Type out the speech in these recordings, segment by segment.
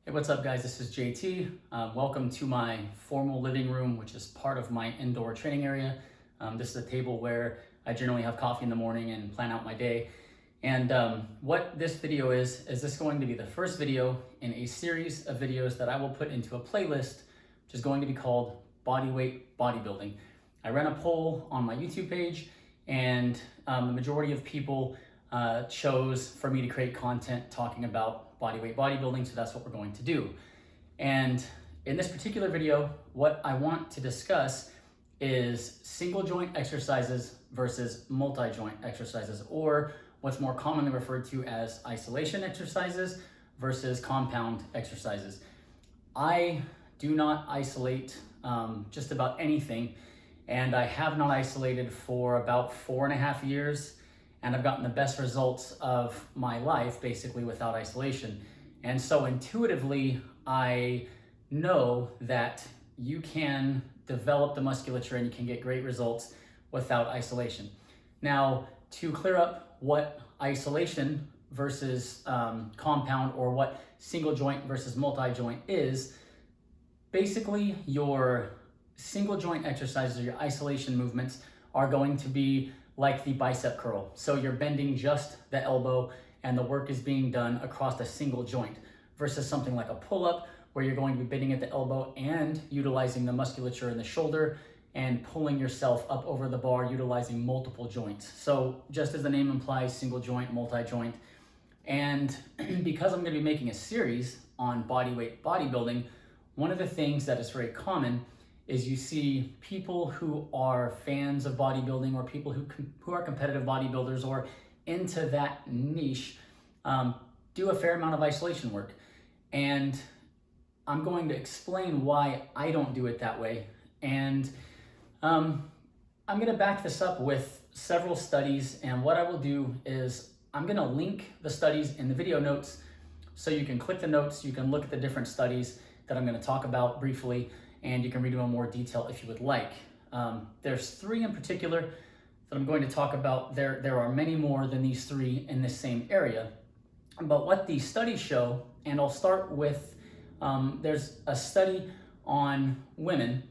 Hey, what's up guys? This is JT. Welcome to my formal living room, which is part of my indoor training area. This is a table where I generally have coffee in the morning and plan out my day. And what this video is this going to be the first video in a series of videos that I will put into a playlist, which is going to be called Bodyweight Bodybuilding. I ran a poll on my YouTube page, and the majority of people chose for me to create content talking about bodyweight bodybuilding, so that's what we're going to do. And in this particular video, what I want to discuss is single joint exercises versus multi-joint exercises, or what's more commonly referred to as isolation exercises versus compound exercises. I do not isolate just about anything, and I have not isolated for about 4.5 years. And I've gotten the best results of my life basically without isolation. And so intuitively, I know that you can develop the musculature and you can get great results without isolation. Now, to clear up what isolation versus compound, or what single joint versus multi-joint is, basically your single joint exercises or your isolation movements are going to be like the bicep curl. So you're bending just the elbow and the work is being done across a single joint, versus something like a pull-up where you're going to be bending at the elbow and utilizing the musculature in the shoulder and pulling yourself up over the bar utilizing multiple joints. So just as the name implies, single joint, multi-joint. And because I'm going to be making a series on bodyweight bodybuilding, one of the things that is very common is you see people who are fans of bodybuilding, or people who are competitive bodybuilders or into that niche, do a fair amount of isolation work. And I'm going to explain why I don't do it that way. And I'm gonna back this up with several studies, and what I will do is I'm gonna link the studies in the video notes, so you can click the notes, you can look at the different studies that I'm gonna talk about briefly, and you can read them in more detail if you would like. There's 3 in particular that I'm going to talk about. There are many more than these 3 in this same area. But what these studies show, and I'll start with, there's a study on women.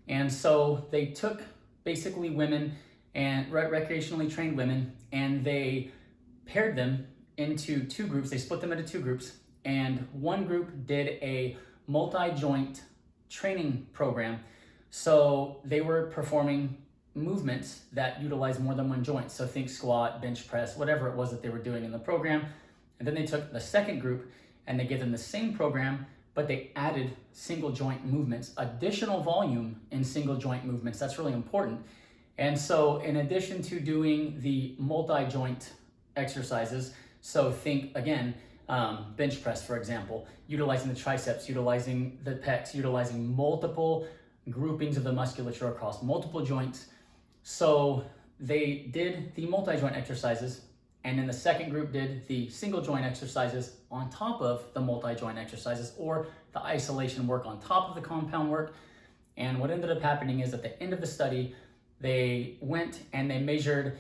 And so they took basically women and recreationally trained women, and they paired them into 2 groups. They split them into 2 groups, and one group did a multi-joint training program. So they were performing movements that utilize more than one joint. So think squat, bench press, whatever it was that they were doing in the program. And then they took the second group and they gave them the same program, but they added single joint movements, additional volume in single joint movements. That's really important. And so in addition to doing the multi-joint exercises, so think again, bench press, for example, utilizing the triceps, utilizing the pecs, utilizing multiple groupings of the musculature across multiple joints. So they did the multi-joint exercises, and then the second group did the single joint exercises on top of the multi-joint exercises, or the isolation work on top of the compound work. And what ended up happening is at the end of the study, they went and they measured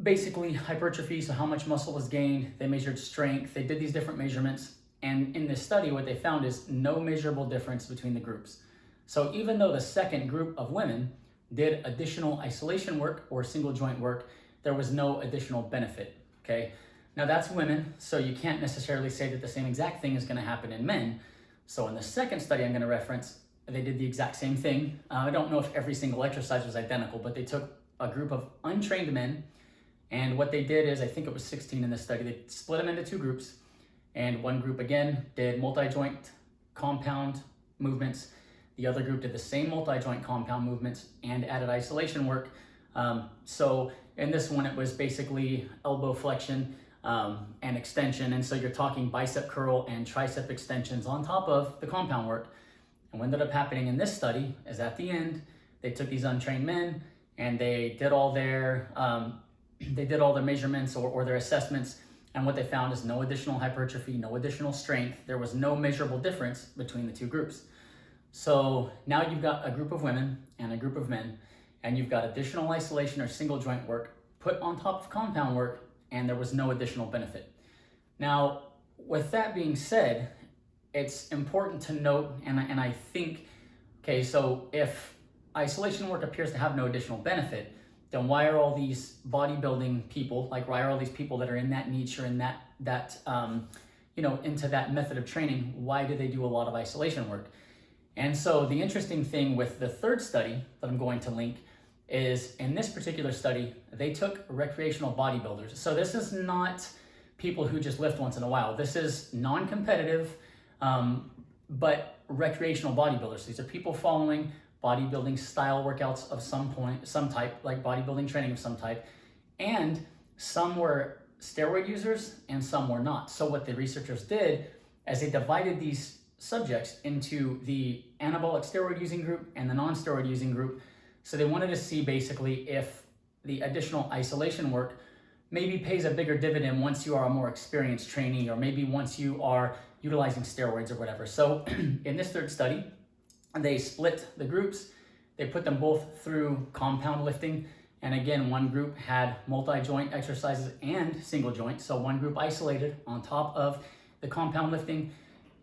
basically hypertrophy, so how much muscle was gained. They measured strength. They did these different measurements. And in this study, what they found is no measurable difference between the groups. So even though the second group of women did additional isolation work or single joint work, there was no additional benefit, okay? Now that's women, so you can't necessarily say that the same exact thing is gonna happen in men. So in the second study I'm gonna reference, they did the exact same thing. I don't know if every single exercise was identical, but they took a group of untrained men, and what they did is, I think it was 16 in this study, they split them into 2 groups. And one group, again, did multi-joint compound movements. The other group did the same multi-joint compound movements and added isolation work. So in this one, it was basically elbow flexion and extension. And so you're talking bicep curl and tricep extensions on top of the compound work. And what ended up happening in this study is, at the end, they took these untrained men and they did all their measurements or their assessments, and what they found is no additional hypertrophy, no additional strength. There was no measurable difference between the 2 groups. So now you've got a group of women and a group of men, and you've got additional isolation or single joint work put on top of compound work, and there was no additional benefit. Now, with that being said, it's important to note, and I think, okay, so if isolation work appears to have no additional benefit, then why are all these bodybuilding people, like why are all these people that are in that niche or in that into that method of training, why do they do a lot of isolation work? And so the interesting thing with the third study that I'm going to link is, in this particular study, they took recreational bodybuilders. So this is not people who just lift once in a while. This is non-competitive, but recreational bodybuilders. These are people following bodybuilding style workouts of some type, like bodybuilding training of some type, and some were steroid users and some were not. So what the researchers did is they divided these subjects into the anabolic steroid using group and the non-steroid using group. So they wanted to see basically if the additional isolation work maybe pays a bigger dividend once you are a more experienced trainee, or maybe once you are utilizing steroids or whatever. So in this third study, they split the groups. They put them both through compound lifting. And again, one group had multi-joint exercises and single joint. So one group isolated on top of the compound lifting.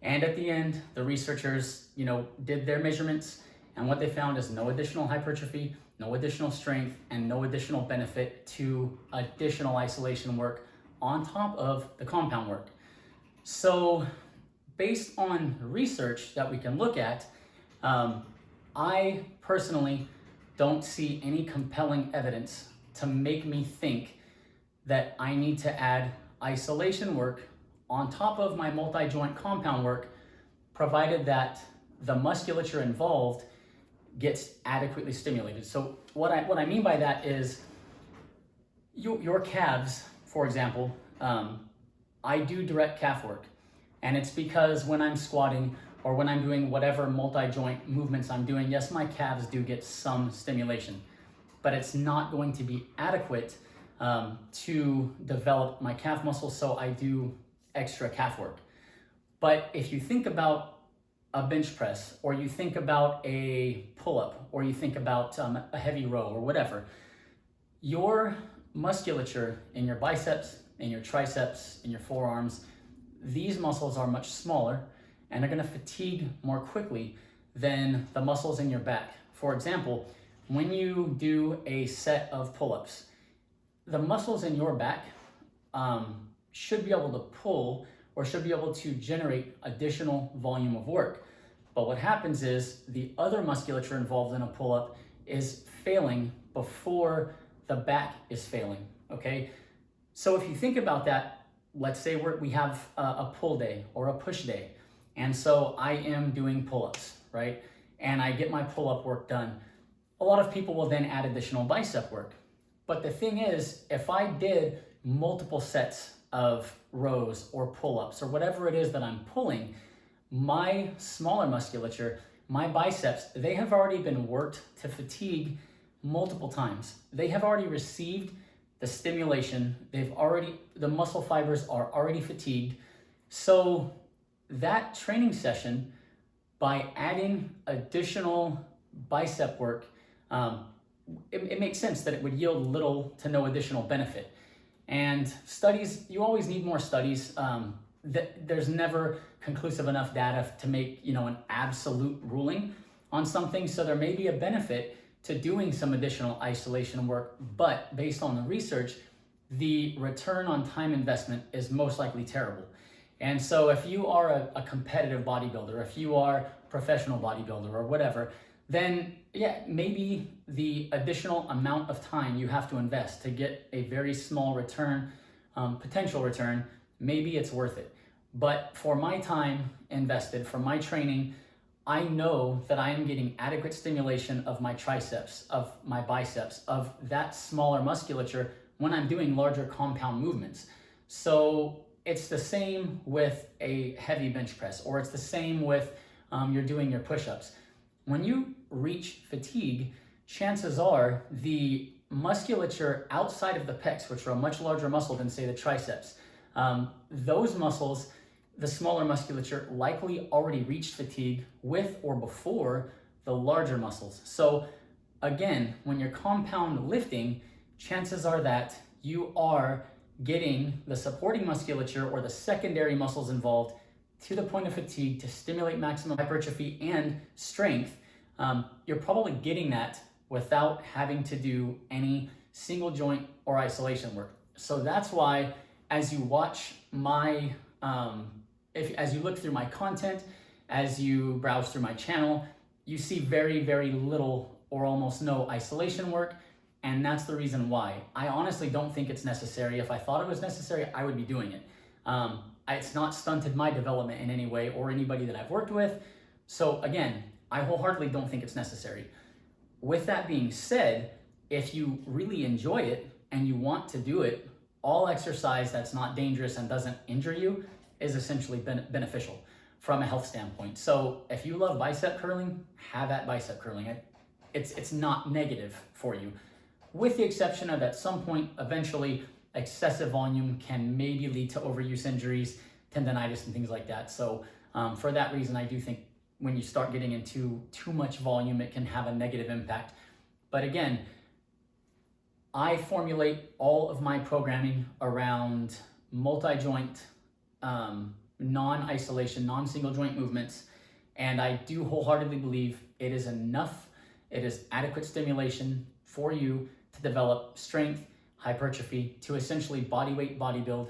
And at the end, the researchers, did their measurements. And what they found is no additional hypertrophy, no additional strength, and no additional benefit to additional isolation work on top of the compound work. So based on research that we can look at, I personally don't see any compelling evidence to make me think that I need to add isolation work on top of my multi-joint compound work, provided that the musculature involved gets adequately stimulated. So what I mean by that is your calves, for example, I do direct calf work, and it's because when I'm squatting or when I'm doing whatever multi-joint movements I'm doing, yes, my calves do get some stimulation, but it's not going to be adequate to develop my calf muscles, so I do extra calf work. But if you think about a bench press, or you think about a pull-up, or you think about a heavy row or whatever, your musculature in your biceps, in your triceps, in your forearms, these muscles are much smaller and are going to fatigue more quickly than the muscles in your back. For example, when you do a set of pull-ups, the muscles in your back should be able to pull or should be able to generate additional volume of work. But what happens is the other musculature involved in a pull-up is failing before the back is failing, okay? So if you think about that, let's say we have a pull day or a push day, and so I am doing pull-ups, right? And I get my pull-up work done. A lot of people will then add additional bicep work. But the thing is, if I did multiple sets of rows or pull-ups or whatever it is that I'm pulling, my smaller musculature, my biceps, they have already been worked to fatigue multiple times. They have already received the stimulation. The muscle fibers are already fatigued. So that training session, by adding additional bicep work, it makes sense that it would yield little to no additional benefit. And studies, you always need more studies. There's never conclusive enough data to make an absolute ruling on something. So there may be a benefit to doing some additional isolation work, but based on the research, the return on time investment is most likely terrible. And so if you are a competitive bodybuilder, if you are a professional bodybuilder or whatever, then yeah, maybe the additional amount of time you have to invest to get a very small return, potential return, maybe it's worth it. But for my time invested, for my training, I know that I am getting adequate stimulation of my triceps, of my biceps, of that smaller musculature when I'm doing larger compound movements. So it's the same with a heavy bench press, or it's the same with you're doing your push-ups. When you reach fatigue, chances are the musculature outside of the pecs, which are a much larger muscle than say the triceps, those muscles, the smaller musculature likely already reached fatigue with or before the larger muscles. So again, when you're compound lifting, chances are that you are getting the supporting musculature or the secondary muscles involved to the point of fatigue to stimulate maximum hypertrophy and strength, you're probably getting that without having to do any single joint or isolation work. So that's why as you watch my, as you look through my content, as you browse through my channel, you see very, very little or almost no isolation work. And that's the reason why. I honestly don't think it's necessary. If I thought it was necessary, I would be doing it. It's not stunted my development in any way or anybody that I've worked with. So again, I wholeheartedly don't think it's necessary. With that being said, if you really enjoy it and you want to do it, all exercise that's not dangerous and doesn't injure you is essentially beneficial from a health standpoint. So if you love bicep curling, have at bicep curling. It's not negative for you, with the exception of at some point, eventually, excessive volume can maybe lead to overuse injuries, tendonitis, and things like that. So for that reason, I do think when you start getting into too much volume, it can have a negative impact. But again, I formulate all of my programming around multi-joint, non-isolation, non-single joint movements. And I do wholeheartedly believe it is enough, it is adequate stimulation for you to develop strength, hypertrophy, to essentially body weight bodybuild,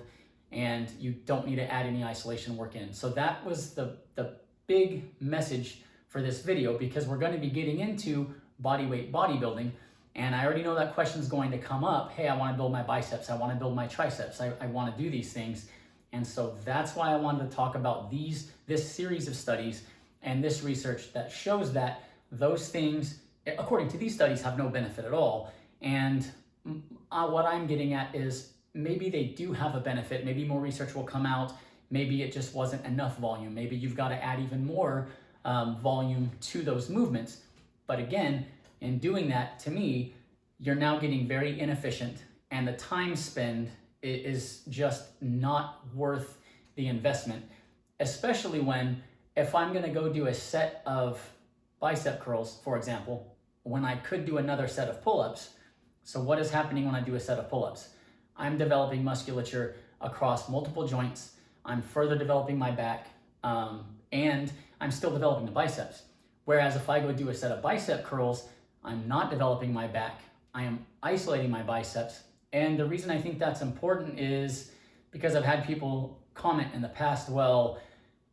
and you don't need to add any isolation work in. So that was the big message for this video, because we're going to be getting into body weight bodybuilding. And I already know that question is going to come up. Hey, I want to build my biceps. I want to build my triceps. I want to do these things. And so that's why I wanted to talk about this series of studies and this research that shows that those things, according to these studies, have no benefit at all. And what I'm getting at is maybe they do have a benefit. Maybe more research will come out. Maybe it just wasn't enough volume. Maybe you've got to add even more volume to those movements. But again, in doing that, to me, you're now getting very inefficient, and the time spent is just not worth the investment, especially when, if I'm gonna go do a set of bicep curls, for example, when I could do another set of pull-ups. So what is happening when I do a set of pull-ups? I'm developing musculature across multiple joints. I'm further developing my back, and I'm still developing the biceps. Whereas if I go do a set of bicep curls, I'm not developing my back. I am isolating my biceps. And the reason I think that's important is because I've had people comment in the past, well,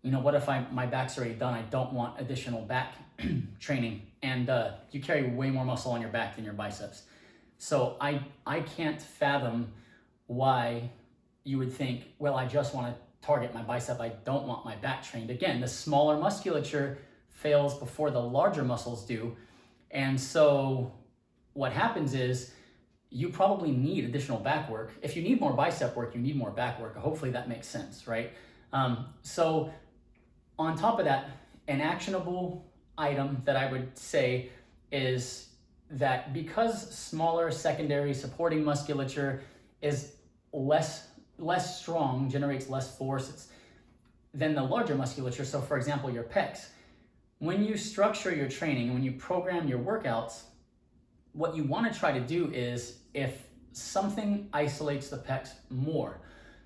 you know, what if my back's already done? I don't want additional back training. And you carry way more muscle on your back than your biceps. So I can't fathom why you would think, well, I just want to target my bicep. I don't want my back trained. Again, the smaller musculature fails before the larger muscles do. And so what happens is you probably need additional back work. If you need more bicep work, you need more back work. Hopefully that makes sense, right? So on top of that, an actionable item that I would say is that because smaller secondary supporting musculature is less strong, generates less force than the larger musculature. So for example, your pecs. When you structure your training, when you program your workouts, what you want to try to do is, if something isolates the pecs more.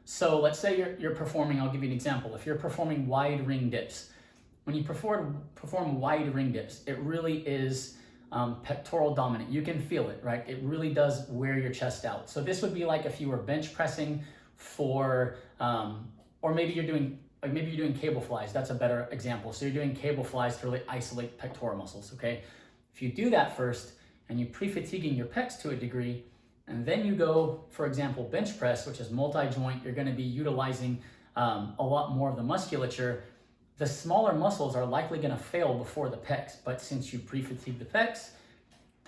So let's say you're performing, I'll give you an example. If you're performing wide ring dips, when you perform wide ring dips, it really is pectoral dominant. You can feel it, right? It really does wear your chest out. So this would be like if you were bench pressing for, or maybe you're doing cable flies. That's a better example. So you're doing cable flies to really isolate pectoral muscles, okay? If you do that first and you're pre-fatiguing your pecs to a degree, and then you go, for example, bench press, which is multi-joint, you're gonna be utilizing a lot more of the musculature. The smaller muscles are likely gonna fail before the pecs, but since you pre-fatigue the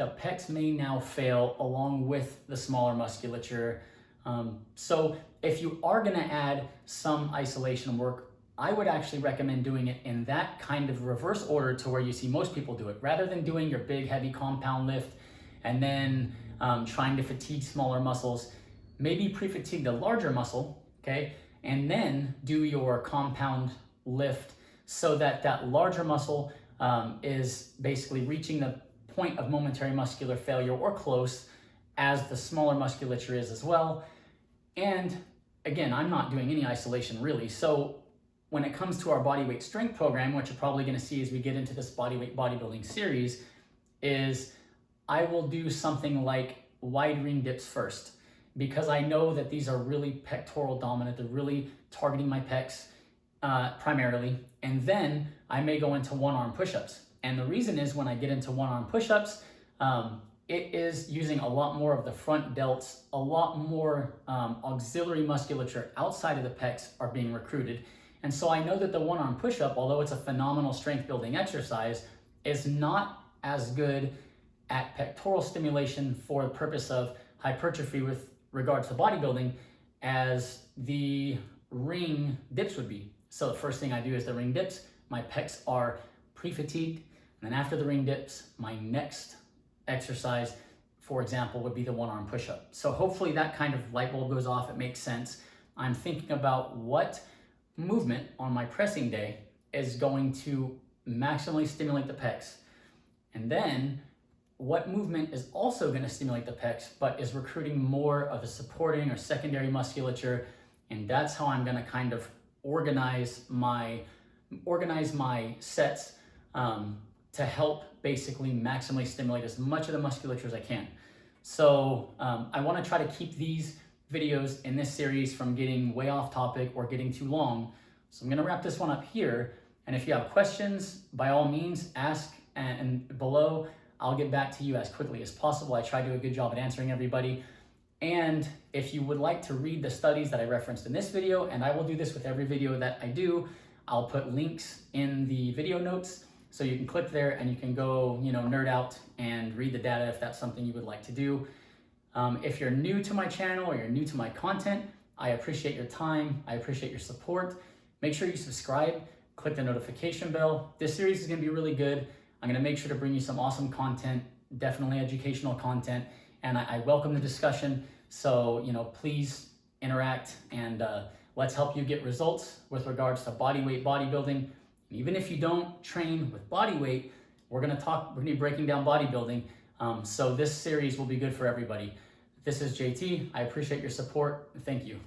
pecs may now fail along with the smaller musculature. So if you are gonna add some isolation work, I would actually recommend doing it in that kind of reverse order to where you see most people do it, rather than doing your big heavy compound lift and then trying to fatigue smaller muscles. Maybe pre-fatigue the larger muscle, okay, and then do your compound lift so that that larger muscle is basically reaching the point of momentary muscular failure or close, as the smaller musculature is as well. And again, I'm not doing any isolation really. So when it comes to our bodyweight strength program, which you're probably going to see as we get into this bodyweight bodybuilding series, is I will do something like wide ring dips first, because I know that these are really pectoral dominant. They're really targeting my pecs primarily. And then I may go into one arm push-ups. And the reason is when I get into one arm push-ups, it is using a lot more of the front delts, a lot more auxiliary musculature outside of the pecs are being recruited. And so I know that the one arm push-up, although it's a phenomenal strength building exercise, is not as good at pectoral stimulation for the purpose of hypertrophy with regards to bodybuilding as the ring dips would be. So the first thing I do is the ring dips. My pecs are pre-fatigued. And then after the ring dips, my next exercise, for example, would be the one arm push-up. So hopefully that kind of light bulb goes off. It makes sense. I'm thinking about what movement on my pressing day is going to maximally stimulate the pecs. And then what movement is also going to stimulate the pecs, but is recruiting more of the supporting or secondary musculature. And that's how I'm going to kind of organize my sets to help basically maximally stimulate as much of the musculature as I can. So I want to try to keep these videos in this series from getting way off topic or getting too long. So I'm going to wrap this one up here. And if you have questions, by all means, ask and below. I'll get back to you as quickly as possible. I try to do a good job at answering everybody. And if you would like to read the studies that I referenced in this video, and I will do this with every video that I do, I'll put links in the video notes so you can click there and you can go, nerd out and read the data if that's something you would like to do. If you're new to my channel or you're new to my content, I appreciate your time. I appreciate your support. Make sure you subscribe, click the notification bell. This series is going to be really good. I'm going to make sure to bring you some awesome content, definitely educational content, and I welcome the discussion. So, please interact and let's help you get results with regards to bodyweight bodybuilding. And even if you don't train with bodyweight, we're going to be breaking down bodybuilding. So this series will be good for everybody. This is JT. I appreciate your support. Thank you.